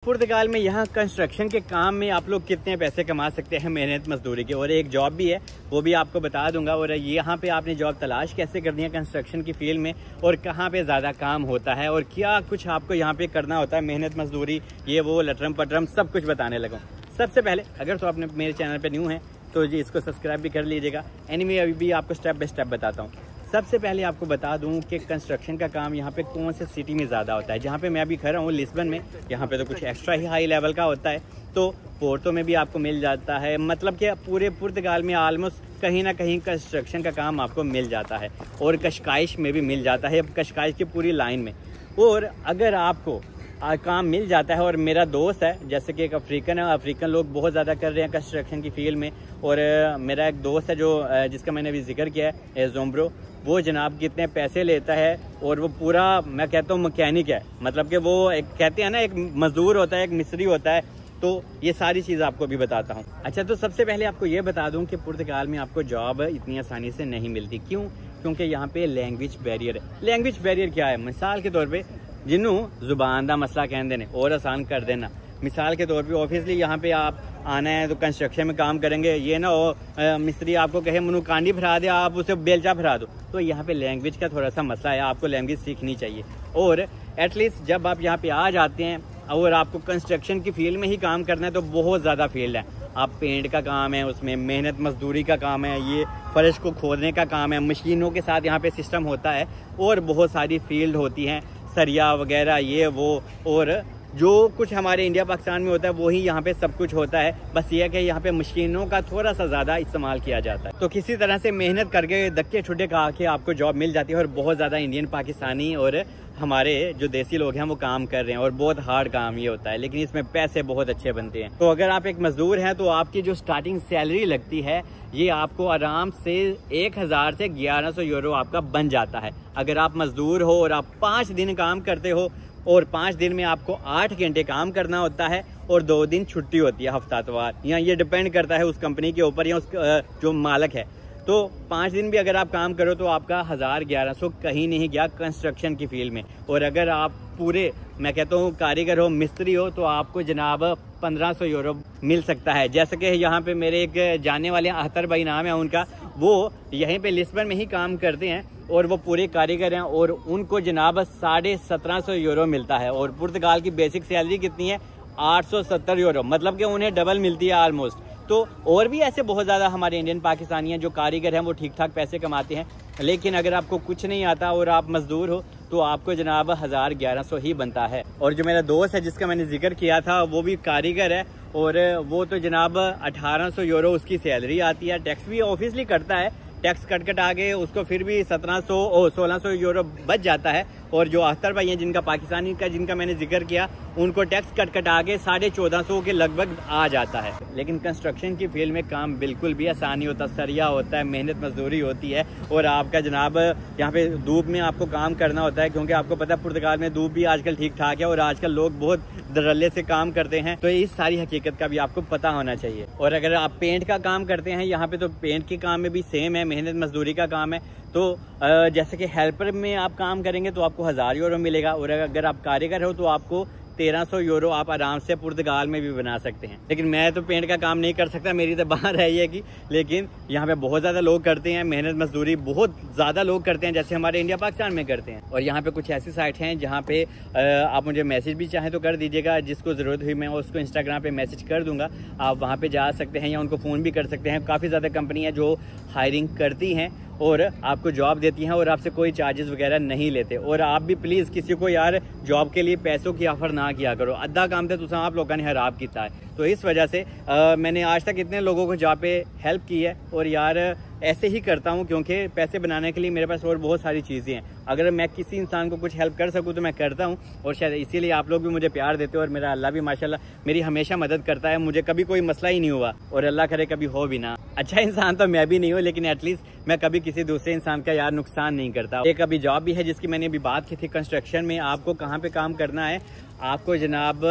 पुर्तगाल में यहाँ कंस्ट्रक्शन के काम में आप लोग कितने पैसे कमा सकते हैं मेहनत मजदूरी के, और एक जॉब भी है वो भी आपको बता दूंगा। और यहाँ पे आपने जॉब तलाश कैसे करनी है कंस्ट्रक्शन की फील्ड में, और कहाँ पे ज़्यादा काम होता है, और क्या कुछ आपको यहाँ पे करना होता है, मेहनत मजदूरी ये वो लटरम पटरम सब कुछ बताने लगा। सबसे पहले अगर तो आपने मेरे चैनल पर न्यू है तो जी इसको सब्सक्राइब भी कर लीजिएगा। एनीवे अभी भी आपको स्टेप बाय स्टेप बताता हूँ। सबसे पहले आपको बता दूं कि कंस्ट्रक्शन का काम यहाँ पे कौन से सिटी में ज़्यादा होता है। जहाँ पे मैं अभी खड़ा हूँ लिस्बन में, यहाँ पे तो कुछ एक्स्ट्रा ही हाई लेवल का होता है, तो पोर्टो में भी आपको मिल जाता है। मतलब कि पूरे पुर्तगाल में ऑलमोस्ट कहीं ना कहीं कंस्ट्रक्शन का काम आपको मिल जाता है, और कशकाइश में भी मिल जाता है, कशकाइश की पूरी लाइन में। और अगर आपको काम मिल जाता है, और मेरा दोस्त है जैसे कि एक अफ्रीकन है, अफ्रीकन लोग बहुत ज़्यादा कर रहे हैं कंस्ट्रक्शन की फील्ड में, और मेरा एक दोस्त है जो जिसका मैंने अभी जिक्र किया है जोम्ब्रो, वो जनाब कितने पैसे लेता है, और वो पूरा मैं कहता हूँ मैकेनिक है। मतलब कि वो एक कहते हैं ना, एक मजदूर होता है, एक मिस्त्री होता है। तो ये सारी चीज़ आपको भी बताता हूँ। अच्छा, तो सबसे पहले आपको ये बता दूँ कि पुर्तगाल में आपको जॉब इतनी आसानी से नहीं मिलती। क्यों? क्योंकि यहाँ पे लैंग्वेज बैरियर है। लैंग्वेज बैरियर क्या है? मिसाल के तौर पे जिन्हों जुबान का मसला कहते हैं और आसान कर देना। मिसाल के तौर पे ऑब्वियसली यहाँ पे आप आना है तो कंस्ट्रक्शन में काम करेंगे, ये ना हो मिस्त्री आपको कहे मनु कांडी भरा दे, आप उसे बेलचा भरा दो। तो यहाँ पे लैंग्वेज का थोड़ा सा मसला है, आपको लैंग्वेज सीखनी चाहिए। और एटलीस्ट जब आप यहाँ पे आ जाते हैं और आपको कंस्ट्रक्शन की फील्ड में ही काम करना है तो बहुत ज़्यादा फील्ड है। आप पेंट का काम है, उसमें मेहनत मजदूरी का काम है, ये फर्श को खोदने का काम है, मशीनों के साथ यहाँ पे सिस्टम होता है, और बहुत सारी फील्ड होती हैं, सरिया वगैरह ये वो, और जो कुछ हमारे इंडिया पाकिस्तान में होता है वही यहाँ पे सब कुछ होता है। बस ये है कि यहाँ पे मशीनों का थोड़ा सा ज़्यादा इस्तेमाल किया जाता है। तो किसी तरह से मेहनत करके धक्के छुट्टे खा के आपको जॉब मिल जाती है, और बहुत ज़्यादा इंडियन पाकिस्तानी और हमारे जो देसी लोग हैं वो काम कर रहे हैं, और बहुत हार्ड काम ये होता है, लेकिन इसमें पैसे बहुत अच्छे बनते हैं। तो अगर आप एक मजदूर हैं तो आपकी जो स्टार्टिंग सैलरी लगती है ये आपको आराम से 1000 से 1100 यूरो आपका बन जाता है। अगर आप मजदूर हो और आप 5 दिन काम करते हो, और 5 दिन में आपको 8 घंटे काम करना होता है, और 2 दिन छुट्टी होती है हफ्तावार। यहाँ ये डिपेंड करता है उस कंपनी के ऊपर या उस जो मालिक है। तो 5 दिन भी अगर आप काम करो तो आपका 1000-1100 कहीं नहीं गया कंस्ट्रक्शन की फील्ड में। और अगर आप पूरे मैं कहता हूँ कारीगर हो, मिस्त्री हो, तो आपको जनाब 1500 यूरो मिल सकता है। जैसे कि यहाँ पे मेरे एक जानने वाले अहतर भाई नाम है उनका, वो यहीं पे लिस्बन में ही काम करते हैं, और वो पूरे कारीगर हैं, और उनको जनाब 1750 यूरो मिलता है। और पुर्तगाल की बेसिक सैलरी कितनी है? 870 यूरो। मतलब कि उन्हें डबल मिलती है ऑलमोस्ट। तो और भी ऐसे बहुत ज़्यादा हमारे इंडियन पाकिस्तानी हैं जो कारीगर हैं, वो ठीक ठाक पैसे कमाते हैं। लेकिन अगर आपको कुछ नहीं आता और आप मजदूर हो तो आपको जनाब 1000-1100 ही बनता है। और जो मेरा दोस्त है जिसका मैंने जिक्र किया था वो भी कारीगर है, और वो तो जनाब 1800 यूरो उसकी सैलरी आती है। टैक्स भी ऑब्वियसली करता है, टैक्स कट आगे उसको फिर भी 1600 यूरो बच जाता है। और जो अख्तर भाई हैं जिनका पाकिस्तानी का जिनका मैंने जिक्र किया, उनको टैक्स कट आगे 1450 के लगभग आ जाता है। लेकिन कंस्ट्रक्शन की फील्ड में काम बिल्कुल भी आसानी होता, सरिया होता है, मेहनत मजदूरी होती है, और आपका जनाब यहाँ पे धूप में आपको काम करना होता है, क्योंकि आपको पता है पुर्तगाल में धूप भी आजकल ठीक ठाक है, और आजकल लोग बहुत दरल्ले से काम करते हैं। तो इस सारी हकीकत का भी आपको पता होना चाहिए। और अगर आप पेंट का काम करते हैं यहाँ पे, तो पेंट के काम में भी सेम है, मेहनत मजदूरी का काम है। तो जैसे कि हेल्पर में आप काम करेंगे तो आपको 1000 यूरो मिलेगा, और अगर आप कारीगर हो तो आपको 1300 यूरो आप आराम से पुर्तगाल में भी बना सकते हैं। लेकिन मैं तो पेंट का काम नहीं कर सकता, मेरी तो बाहर है ये कि, लेकिन यहाँ पे बहुत ज़्यादा लोग करते हैं, मेहनत मजदूरी बहुत ज़्यादा लोग करते हैं, जैसे हमारे इंडिया पाकिस्तान में करते हैं। और यहाँ पे कुछ ऐसी साइट हैं जहाँ पे आप मुझे मैसेज भी चाहें तो कर दीजिएगा, जिसको ज़रूरत हुई मैं उसको इंस्टाग्राम पे मैसेज कर दूंगा, आप वहाँ पे जा सकते हैं या उनको फ़ोन भी कर सकते हैं। काफ़ी ज़्यादा कंपनी है जो हायरिंग करती हैं और आपको जॉब देती हैं, और आपसे कोई चार्जेस वगैरह नहीं लेते। और आप भी प्लीज़ किसी को यार जॉब के लिए पैसों की ऑफर ना किया करो, अद्धा काम तो तुम आप लोगों ने खराब किया है। तो इस वजह से मैंने आज तक इतने लोगों को जॉब पे हेल्प की है, और यार ऐसे ही करता हूँ, क्योंकि पैसे बनाने के लिए मेरे पास और बहुत सारी चीज़ें हैं। अगर मैं किसी इंसान को कुछ हेल्प कर सकूँ तो मैं करता हूँ, और शायद इसीलिए आप लोग भी मुझे प्यार देते हो, और मेरा अल्लाह भी माशाल्लाह मेरी हमेशा मदद करता है। मुझे कभी कोई मसला ही नहीं हुआ, और अल्लाह करे कभी हो भी ना। अच्छा इंसान तो मैं भी नहीं हूँ, लेकिन एटलीस्ट मैं कभी किसी दूसरे इंसान का यार नुकसान नहीं करता। एक अभी जॉब भी है जिसकी मैंने अभी बात की थी कंस्ट्रक्शन में। आपको कहाँ पे काम करना है? आपको जनाब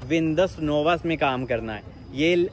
विंडोस नोवास में काम करना है। ये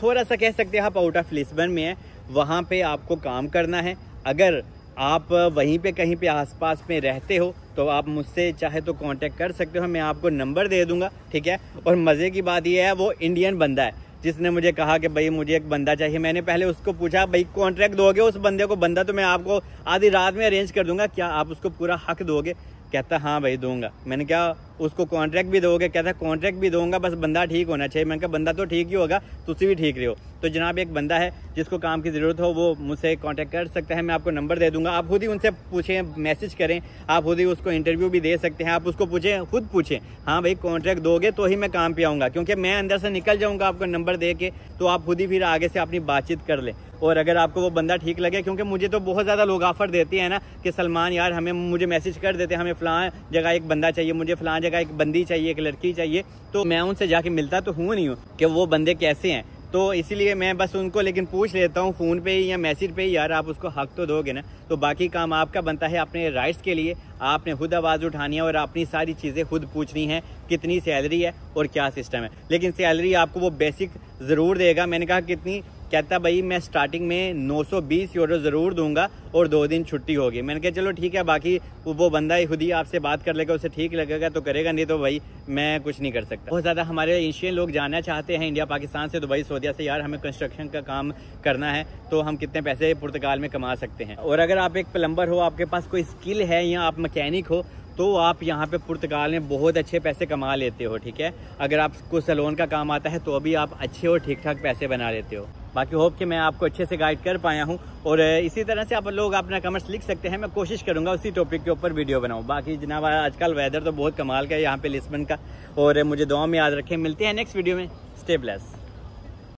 थोड़ा सा कह सकते हैं आप आउट ऑफ लिस्बन में है, वहाँ पे आपको काम करना है। अगर आप वहीं पे कहीं पे आसपास में रहते हो तो आप मुझसे चाहे तो कांटेक्ट कर सकते हो, मैं आपको नंबर दे दूंगा, ठीक है। और मज़े की बात यह है वो इंडियन बंदा है जिसने मुझे कहा कि भाई मुझे एक बंदा चाहिए। मैंने पहले उसको पूछा भाई कॉन्ट्रैक्ट दोगे उस बंदे को? बंदा तो मैं आपको आधी रात में अरेंज कर दूंगा, क्या आप उसको पूरा हक दोगे? कहता हाँ भाई दूंगा। मैंने क्या उसको कॉन्ट्रैक्ट भी दोगे? कहता कॉन्ट्रैक्ट भी दूंगा, बस बंदा ठीक होना चाहिए। मैंने कहा बंदा तो ठीक ही होगा, तुसी भी ठीक रहो। तो जनाब एक बंदा है जिसको काम की ज़रूरत हो वो मुझसे कांटेक्ट कर सकता है, मैं आपको नंबर दे दूंगा। आप खुद ही उनसे पूछें, मैसेज करें, आप खुद ही उसको इंटरव्यू भी दे सकते हैं। आप उसको पूछें, खुद पूछें हाँ भाई कॉन्ट्रैक्ट दोगे तो ही मैं काम पे आऊँगा, क्योंकि मैं अंदर से निकल जाऊँगा आपको नंबर दे के, तो आप खुद ही फिर आगे से अपनी बातचीत कर लें। और अगर आपको वो बंदा ठीक लगे, क्योंकि मुझे तो बहुत ज़्यादा लोग ऑफर देते हैं ना कि सलमान यार मुझे मैसेज कर देते हैं हमें फ़लाँ जगह एक बंदा चाहिए, मुझे फ़लाँ जगह एक बंदी चाहिए, एक लड़की चाहिए, तो मैं उनसे जाके मिलता तो हूँ नहीं हूँ कि वो बंदे कैसे हैं। तो इसीलिए मैं बस उनको लेकिन पूछ लेता हूँ फ़ोन पे ही या मैसेज पे ही, यार आप उसको हक तो दोगे ना। तो बाकी काम आपका बनता है, अपने राइट्स के लिए आपने खुद आवाज़ उठानी है और अपनी सारी चीज़ें खुद पूछनी है, कितनी सैलरी है और क्या सिस्टम है। लेकिन सैलरी आपको वो बेसिक ज़रूर देगा। मैंने कहा कितनी? कहता भाई मैं स्टार्टिंग में 920 यूरो ज़रूर दूंगा और 2 दिन छुट्टी होगी। मैंने कहा चलो ठीक है, बाकी वो बंदा ही खुद ही आपसे बात कर लेगा, उसे ठीक लगेगा तो करेगा, नहीं तो भाई मैं कुछ नहीं कर सकता। बहुत ज़्यादा हमारे एशियन लोग जाना चाहते हैं इंडिया, पाकिस्तान से, दुबई, सऊदीया से, यार हमें कंस्ट्रक्शन का काम करना है तो हम कितने पैसे पुर्तगाल में कमा सकते हैं। और अगर आप एक प्लम्बर हो, आपके पास कोई स्किल है या आप मैकेनिक हो, तो आप यहाँ पे पुर्तगाल में बहुत अच्छे पैसे कमा लेते हो, ठीक है। अगर आपको सैलून का काम आता है तो भी आप अच्छे और ठीक ठाक पैसे बना लेते हो। बाकी होप कि मैं आपको अच्छे से गाइड कर पाया हूँ। और इसी तरह से आप लोग अपना कमेंट्स लिख सकते हैं, मैं कोशिश करूँगा उसी टॉपिक के ऊपर वीडियो बनाऊँ। बाकी जनाब आजकल वेदर तो बहुत कमाल का है यहाँ पे लिस्बन का, और मुझे दुआ में याद रखें। मिलते हैं नेक्स्ट वीडियो में, स्टे ब्लेस्ड।